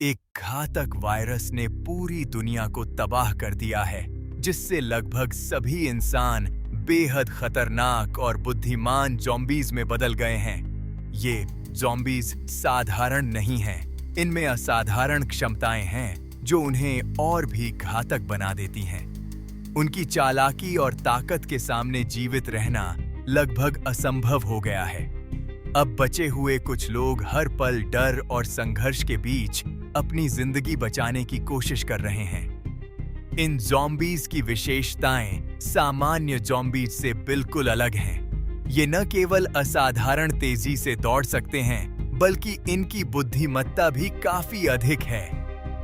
एक घातक वायरस ने पूरी दुनिया को तबाह कर दिया है, जिससे लगभग सभी इंसान बेहद खतरनाक और बुद्धिमान ज़ॉम्बीज़ में बदल गए हैं। ये ज़ॉम्बीज़ साधारण नहीं हैं, इनमें असाधारण क्षमताएं हैं जो उन्हें और भी घातक बना देती हैं। उनकी चालाकी और ताकत के सामने जीवित रहना लगभग असंभव हो गया है। अब बचे हुए कुछ लोग हर पल डर और संघर्ष के बीच अपनी जिंदगी बचाने की कोशिश कर रहे हैं। इन ज़ॉम्बीज़ की विशेषताएं सामान्य ज़ॉम्बीज़ से बिल्कुल अलग हैं। ये न केवल असाधारण तेजी से दौड़ सकते हैं, बल्कि इनकी बुद्धिमत्ता भी काफी अधिक है।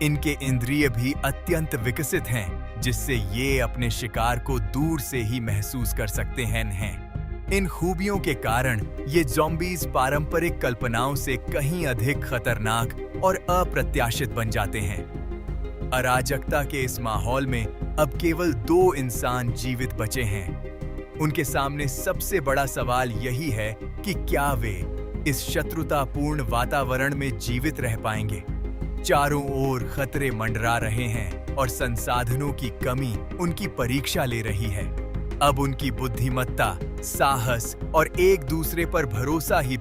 इनके इंद्रिय भी अत्यंत विकसित हैं, जिससे ये अपने शिकार को दूर से ही महसूस कर सकते हैं। इन खूबियों के कारण ये ज़ॉम्बीज़ पारंपरिक कल्पनाओं से कहीं अधिक खतरनाक और अप्रत्याशित बन जाते हैं। अराजकता के इस माहौल में अब केवल 2 इंसान जीवित बचे हैं। उनके सामने सबसे बड़ा सवाल यही है कि क्या वे इस शत्रुतापूर्ण वातावरण में जीवित रह पाएंगे। चारों ओर खतरे मंडरा रहे हैं और संसाधनों की कमी उनकी परीक्षा ले रही है। अब उनकी बुद्धिमत्ता, साहस और एक दूसरे पर भरोसा ही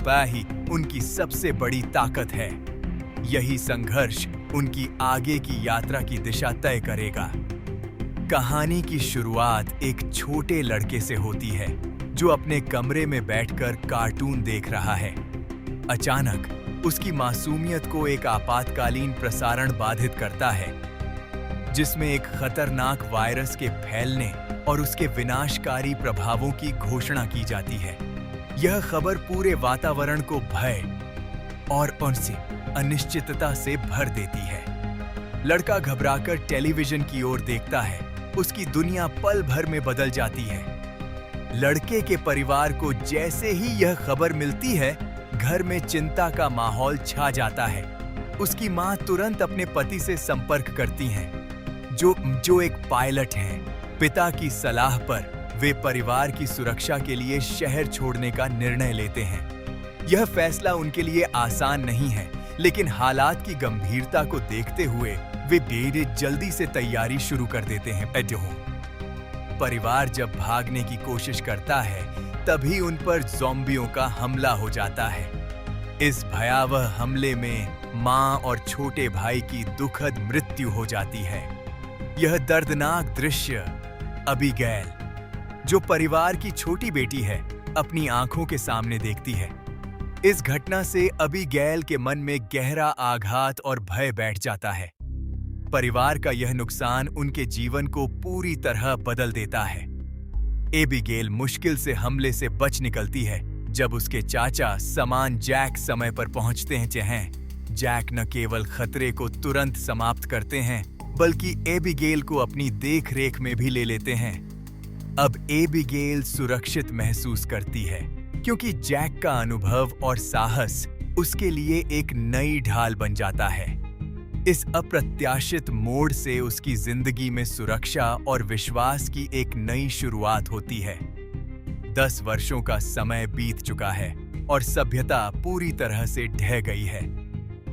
उनकी सबसे बड़ी ताकत है। यही संघर्ष उनकी आगे की यात्रा की दिशा तय करेगा। कहानी की शुरुआत एक छोटे लड़के से होती है, जो अपने कमरे में बैठकर कार्टून देख रहा है। अचानक उसकी मासूमियत को एक आपातकालीन प्रसारण बाधित करता है, जिसमें एक खतरनाक वायरस के फैलने और उसके विनाशकारी प्रभावों की घोषणा की जाती है। यह खबर पूरे वातावरण को भय और उनसे अनिश्चितता से भर देती है। लड़का घबराकर टेलीविजन की ओर देखता है। उसकी दुनिया पल भर में बदल जाती है। लड़के के परिवार को जैसे ही यह खबर मिलती है, घर में चिंता का माहौल छा जाता है। उसकी मां तुरंत अपने पति से संपर्क करती हैं, जो एक पायलट हैं। पिता की सलाह पर वे परिवार की सुरक्षा के लिए शहर छोड़ने का निर्णय लेते हैं। यह फैसला उनके लिए आसान नहीं है, लेकिन हालात की गंभीरता को देखते हुए वे बेहद जल्दी से तैयारी शुरू कर देते हैं। परिवार जब भागने की कोशिश करता है, तभी उन पर ज़ॉम्बियों का हमला हो जाता है। इस भयावह हमले में मां और छोटे भाई की दुखद मृत्यु हो जाती है। यह दर्दनाक दृश्य अबीगैल, जो परिवार की छोटी बेटी है, अपनी आंखों के सामने देखती है। इस घटना से अबीगैल के मन में गहरा आघात और भय बैठ जाता है। परिवार का यह नुकसान उनके जीवन को पूरी तरह बदल देता है। एबिगेल मुश्किल से हमले से बच निकलती है जब उसके चाचा समान जैक समय पर पहुंचते हैं। जैक न केवल खतरे को तुरंत समाप्त करते हैं, बल्कि एबिगेल को अपनी देख-रेख में भी ले लेते हैं। अब एबिगेल सुरक्षित महसूस करती है, क्योंकि जैक का अनुभव और साहस उसके लिए एक नई ढाल बन जाता है। इस अप्रत्याशित मोड़ से उसकी जिंदगी में सुरक्षा और विश्वास की एक नई शुरुआत होती है। 10 वर्षों का समय बीत चुका है और सभ्यता पूरी तरह से ढह गई है।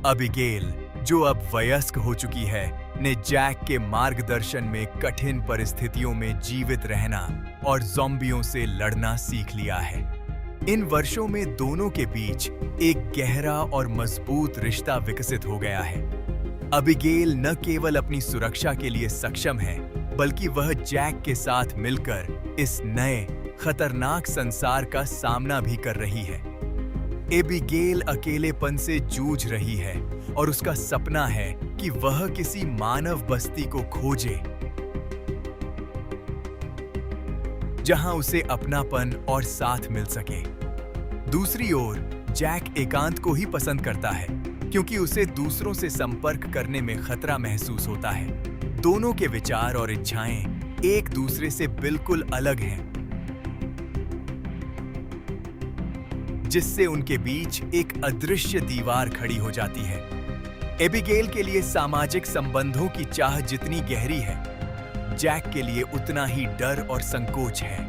अबीगेल, जो अब वयस्क हो चुकी है, ने जैक के मार्गदर्शन में कठिन परिस्थितियों में जीवित रहना और ज़ॉम्बियों से लड़ना सीख लिया है। इन वर्षों में दोनों के बीच एक गहरा और मजबूत रिश्ता विकसित हो गया है। अबीगेल न केवल अपनी सुरक्षा के लिए सक्षम है, बल्कि वह जैक के साथ मिलकर इस नए खतरनाक संसार का सामना भी कर रही है। एबिगेल अकेलेपन से जूझ रही है और उसका सपना है कि वह किसी मानव बस्ती को खोजे, जहां उसे अपनापन और साथ मिल सके। दूसरी ओर जैक एकांत को ही पसंद करता है, क्योंकि उसे दूसरों से संपर्क करने में खतरा महसूस होता है। दोनों के विचार और इच्छाएं एक दूसरे से बिल्कुल अलग हैं, जिससे उनके बीच एक अदृश्य दीवार खड़ी हो जाती है। एबिगेल के लिए सामाजिक संबंधों की चाह जितनी गहरी है, जैक के लिए उतना ही डर और संकोच है।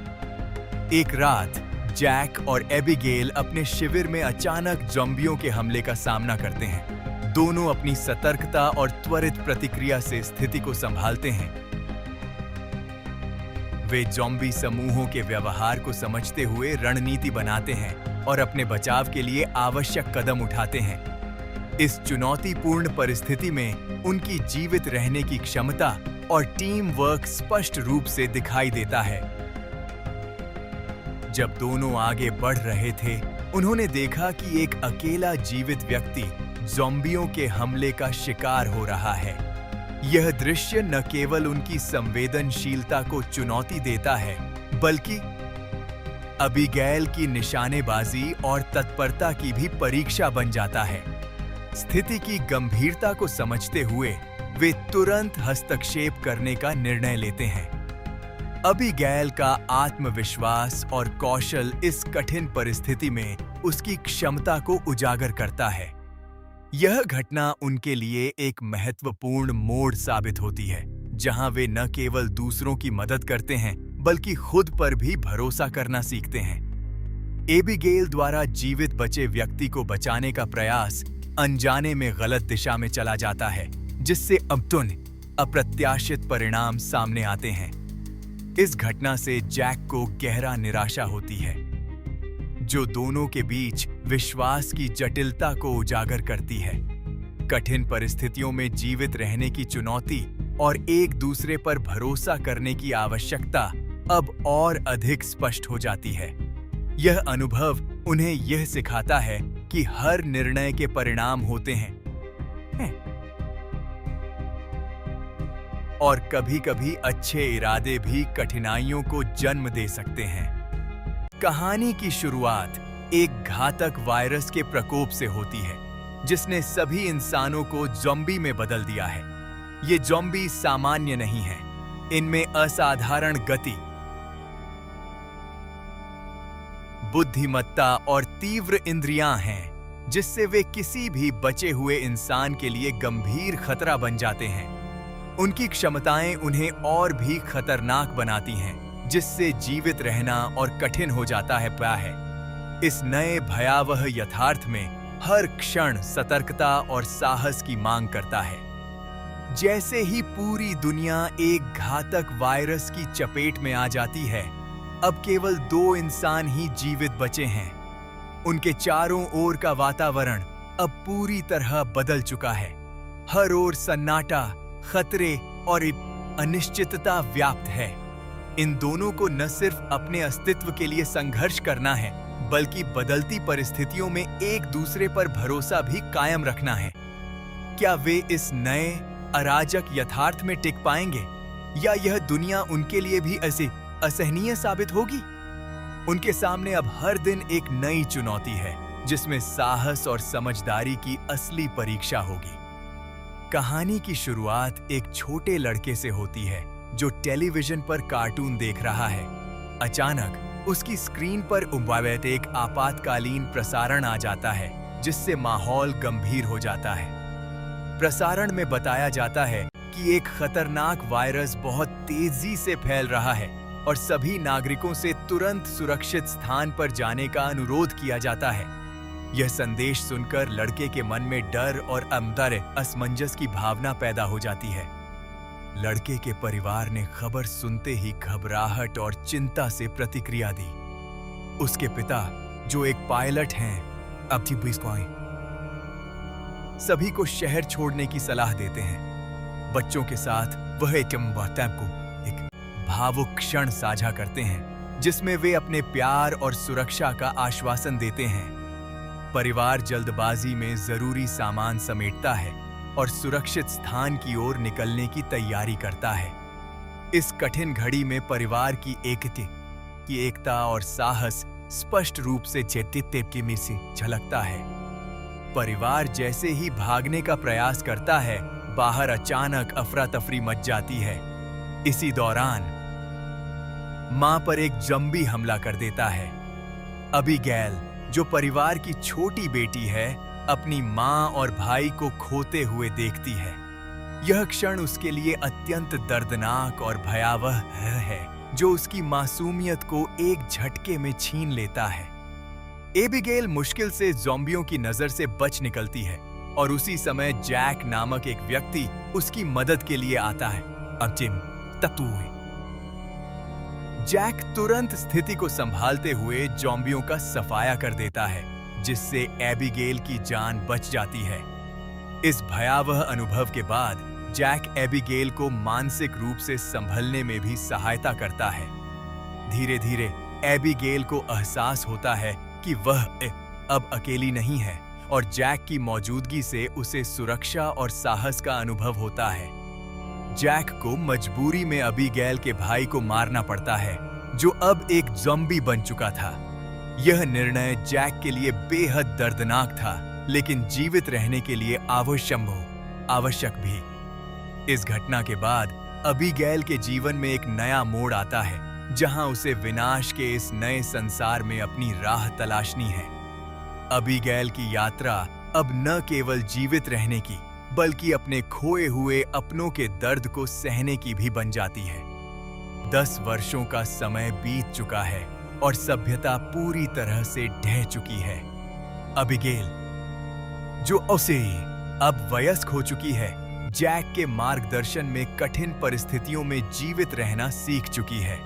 एक रात जैक और एबिगेल अपने शिविर में अचानक ज़ॉम्बियों के हमले का सामना करते हैं। दोनों अपनी सतर्कता और त्वरित प्रतिक्रिया से स्थिति को संभालते हैं। वे ज़ॉम्बी समूहों के व्यवहार को समझते हुए रणनीति बनाते हैं और अपने बचाव के लिए आवश्यक कदम उठाते हैं। इस चुनौतीपूर्ण परिस्थिति में उनकी जीवित रहने की क्षमता और टीम वर्क स्पष्ट रूप से दिखाई देता है। जब दोनों आगे बढ़ रहे थे, उन्होंने देखा कि एक अकेला जीवित व्यक्ति ज़ॉम्बियों के हमले का शिकार हो रहा है। यह दृश्य न केवल उनकी संवेदनशीलता को चुनौती देता है, बल्कि अबीगैल की निशानेबाजी और तत्परता की भी परीक्षा बन जाता है। स्थिति की गंभीरता को समझते हुए वे तुरंत हस्तक्षेप करने का निर्णय लेते हैं। अबीगैल का आत्मविश्वास और कौशल इस कठिन परिस्थिति में उसकी क्षमता को उजागर करता है। यह घटना उनके लिए एक महत्वपूर्ण मोड़ साबित होती है, जहां वे न केवल दूसरों की मदद करते हैं, बल्कि खुद पर भी भरोसा करना सीखते हैं। एबिगेल द्वारा जीवित बचे व्यक्ति को बचाने का प्रयास अनजाने में गलत दिशा में चला जाता है, जिससे अप्रत्याशित परिणाम सामने आते हैं। इस घटना से जैक को गहरा निराशा होती है, जो दोनों के बीच विश्वास की जटिलता को उजागर करती है। कठिन परिस्थितियों में जीवित रहने की चुनौती और एक दूसरे पर भरोसा करने की आवश्यकता अब और अधिक स्पष्ट हो जाती है। यह अनुभव उन्हें यह सिखाता है कि हर निर्णय के परिणाम होते हैं और कभी-कभी अच्छे इरादे भी कठिनाइयों को जन्म दे सकते हैं। कहानी की शुरुआत एक घातक वायरस के प्रकोप से होती है, जिसने सभी इंसानों को ज़ॉम्बी में बदल दिया है। ये ज़ॉम्बी सामान्य नहीं हैं। इनमें असाधारण गति, बुद्धिमत्ता और तीव्र इंद्रियां हैं, जिससे वे किसी भी बचे हुए इंसान के लिए गंभीर खतरा बन जाते हैं। उनकी क्षमताएं उन्हें और भी खतरनाक बनाती हैं, जिससे जीवित रहना और कठिन हो जाता है। इस नए भयावह यथार्थ में हर क्षण सतर्कता और साहस की मांग करता है। जैसे ही पूरी दुनिया एक घातक वायरस की चपेट में आ जाती है, अब केवल 2 इंसान ही जीवित बचे हैं। उनके चारों ओर का वातावरण अब पूरी तरह बदल चुका है। हर ओर सन्नाटा, खतरे और अनिश्चितता व्याप्त है। इन दोनों को न सिर्फ अपने अस्तित्व के लिए संघर्ष करना है, बल्कि बदलती परिस्थितियों में एक दूसरे पर भरोसा भी कायम रखना है। क्या वे इस नए अराजक यथार्थ में टिक पाएंगे, या यह दुनिया उनके लिए भी ऐसी असहनीय साबित होगी? उनके सामने अब हर दिन एक नई चुनौती है, जिसमें साहस और समझदारी की असली परीक्षा होगी। कहानी की शुरुआत एक छोटे लड़के से होती है, जो टेलीविजन पर कार्टून देख रहा है। अचानक उसकी स्क्रीन पर एक आपातकालीन प्रसारण आ जाता है, जिससे माहौल गंभीर हो जाता है। प्रसारण में बताया जाता है कि एक खतरनाक वायरस बहुत तेजी से फैल रहा है और सभी नागरिकों से तुरंत सुरक्षित स्थान पर जाने का अनुरोध किया जाता है। यह संदेश सुनकर लड़के के मन में डर और असमंजस की भावना पैदा हो जाती है। लड़के के परिवार ने खबर सुनते ही घबराहट और चिंता से प्रतिक्रिया दी। उसके पिता, जो एक पायलट हैं, सभी को शहर छोड़ने की सलाह देते हैं। बच्चों के साथ वह एक भावुक क्षण साझा करते हैं, जिसमें वे अपने प्यार और सुरक्षा का आश्वासन देते हैं। परिवार जल्दबाजी में जरूरी सामान समेटता है और सुरक्षित स्थान की ओर निकलने की तैयारी करता है। इस कठिन घड़ी में परिवार की एकता और साहस स्पष्ट रूप से में से झलकता है। परिवार जैसे ही भागने का प्रयास करता है, बाहर अचानक अफरा तफरी मच जाती है। इसी दौरान मां पर एक ज़ॉम्बी हमला कर देता है। अबीगैल, जो परिवार की छोटी बेटी है, अपनी मां और भाई को खोते हुए देखती है। यह क्षण उसके लिए अत्यंत दर्दनाक और भयावह है, जो उसकी मासूमियत को एक झटके में छीन लेता है। एबिगेल मुश्किल से ज़ॉम्बियों की नजर से बच निकलती है और उसी समय जैक नामक एक व्यक्ति उसकी मदद के लिए आता है। अब जिम, तब तू हुए। जैक तुरंत स्थिति को संभालते हुए ज़ॉम्बियों का सफाया कर देता है, जिससे एबिगेल की जान बच जाती है। इस भयावह अनुभव के बाद जैक एबिगेल को मानसिक रूप से संभलने में भी सहायता करता है। धीरे धीरे एबिगेल को एहसास होता है कि वह अब अकेली नहीं है और जैक की मौजूदगी से उसे सुरक्षा और साहस का अनुभव होता है। जैक को मजबूरी में एबिगेल के भाई को मारना पड़ता है, जो अब एक ज़ॉम्बी बन चुका था। यह निर्णय जैक के लिए बेहद दर्दनाक था, लेकिन जीवित रहने के लिए आवश्यक भी। इस घटना के बाद एबिगेल के जीवन में एक नया मोड़ आता है, जहां उसे विनाश के इस नए संसार में अपनी राह तलाशनी है। एबिगेल की यात्रा अब न केवल जीवित रहने की, बल्कि अपने खोए हुए अपनों के दर्द को सहने की भी बन जाती है। 10 वर्षों का समय बीत चुका है और सभ्यता पूरी तरह से ढह चुकी है। एबिगेल, जो उसे अब वयस्क हो चुकी है, जैक के मार्गदर्शन में कठिन परिस्थितियों में जीवित रहना सीख चुकी है।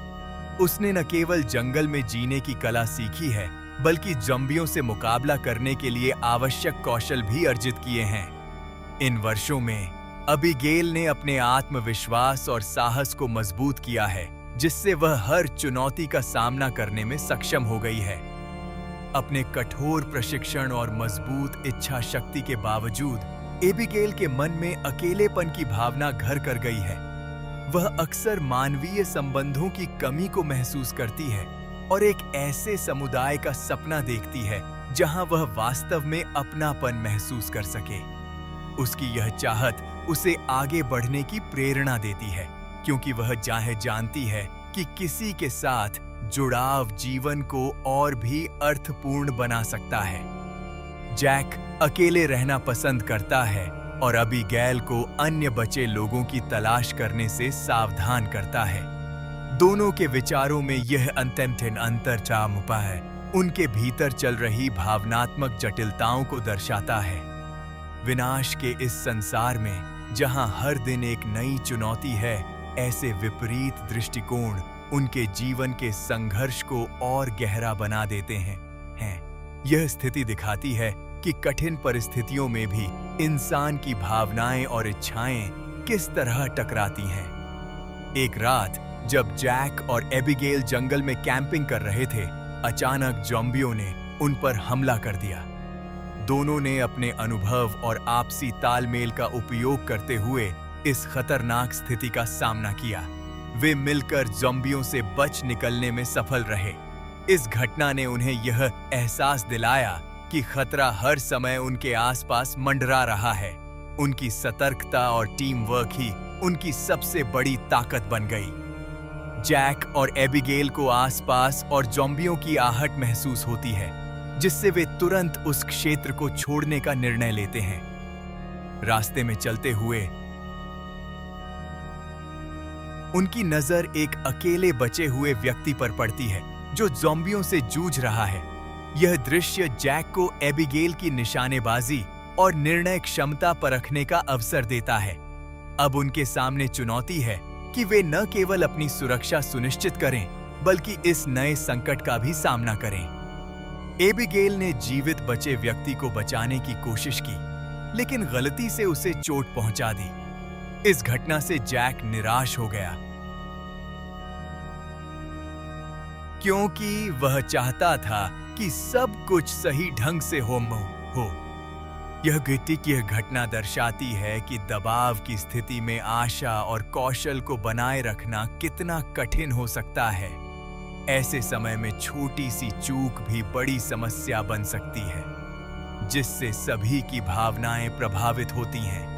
उसने न केवल जंगल में जीने की कला सीखी है, बल्कि ज़ॉम्बियों से मुकाबला करने के लिए आवश्यक कौशल भी अर्जित किए हैं। इन वर्षों में एबिगेल ने अपने आत्मविश्वास और साहस को मजबूत किया है, जिससे वह हर चुनौती का सामना करने में सक्षम हो गई है। अपने कठोर प्रशिक्षण और मजबूत इच्छा शक्ति के बावजूद एबिगेल के मन में अकेलेपन की भावना घर कर गई है। वह अक्सर मानवीय संबंधों की कमी को महसूस करती है और एक ऐसे समुदाय का सपना देखती है जहां वह वास्तव में अपनापन महसूस कर सके। उसकी यह चाहत उसे आगे बढ़ने की प्रेरणा देती है, क्योंकि वह जानती है कि किसी के साथ जुड़ाव जीवन को और भी अर्थपूर्ण बना सकता है। जैक अकेले रहना पसंद करता है और एबिगेल को अन्य बचे लोगों की तलाश करने से सावधान करता है। दोनों के विचारों में यह अंतर उनके भीतर चल रही भावनात्मक जटिलताओं को दर्शाता है। विनाश के इस संसार में, जहां हर दिन एक नई चुनौती है, ऐसे विपरीत दृष्टिकोण उनके जीवन के संघर्ष को और गहरा बना देते हैं। यह स्थिति दिखाती है कि कठिन परिस्थितियों में भी इंसान की भावनाएं और इच्छाएं किस तरह टकराती हैं। एक रात जब जैक और एबिगेल जंगल में कैंपिंग कर रहे थे, अचानक ज़ॉम्बियों ने उन पर हमला कर दिया। दोनों ने अपने अनुभव और आपसी तालमेल का उपयोग करते हुए इस खतरनाक स्थिति का सामना किया। वे मिलकर ज़ॉम्बियों से बच निकलने में सफल रहे। इस घटना ने उन्हें यह एहसास दिलाया कि खतरा हर समय उनके आसपास मंडरा रहा है। उनकी सतर्कता और टीम वर्क ही उनकी सबसे बड़ी ताकत बन गई। जैक और एबिगेल को आसपास और ज़ॉम्बियों की आहट महसूस होती है, जिससे वे तुरंत उस क्षेत्र को छोड़ने का निर्णय लेते हैं। रास्ते में चलते हुए उनकी नजर एक अकेले बचे हुए व्यक्ति पर पड़ती है, जो ज़ॉम्बियों से जूझ रहा है। यह दृश्य जैक को एबिगेल की निशानेबाजी और निर्णय क्षमता परखने का अवसर देता है। अब उनके सामने चुनौती है कि वे न केवल अपनी सुरक्षा सुनिश्चित करें, बल्कि इस नए संकट का भी सामना करें। एबिगेल ने जीवित बचे व्यक्ति को बचाने की कोशिश की, लेकिन गलती से उसे चोट पहुंचा दी। इस घटना से जैक निराश हो गया, क्योंकि वह चाहता था कि सब कुछ सही ढंग से हो। यह घटना दर्शाती है कि दबाव की स्थिति में आशा और कौशल को बनाए रखना कितना कठिन हो सकता है। ऐसे समय में छोटी सी चूक भी बड़ी समस्या बन सकती है, जिससे सभी की भावनाएं प्रभावित होती हैं।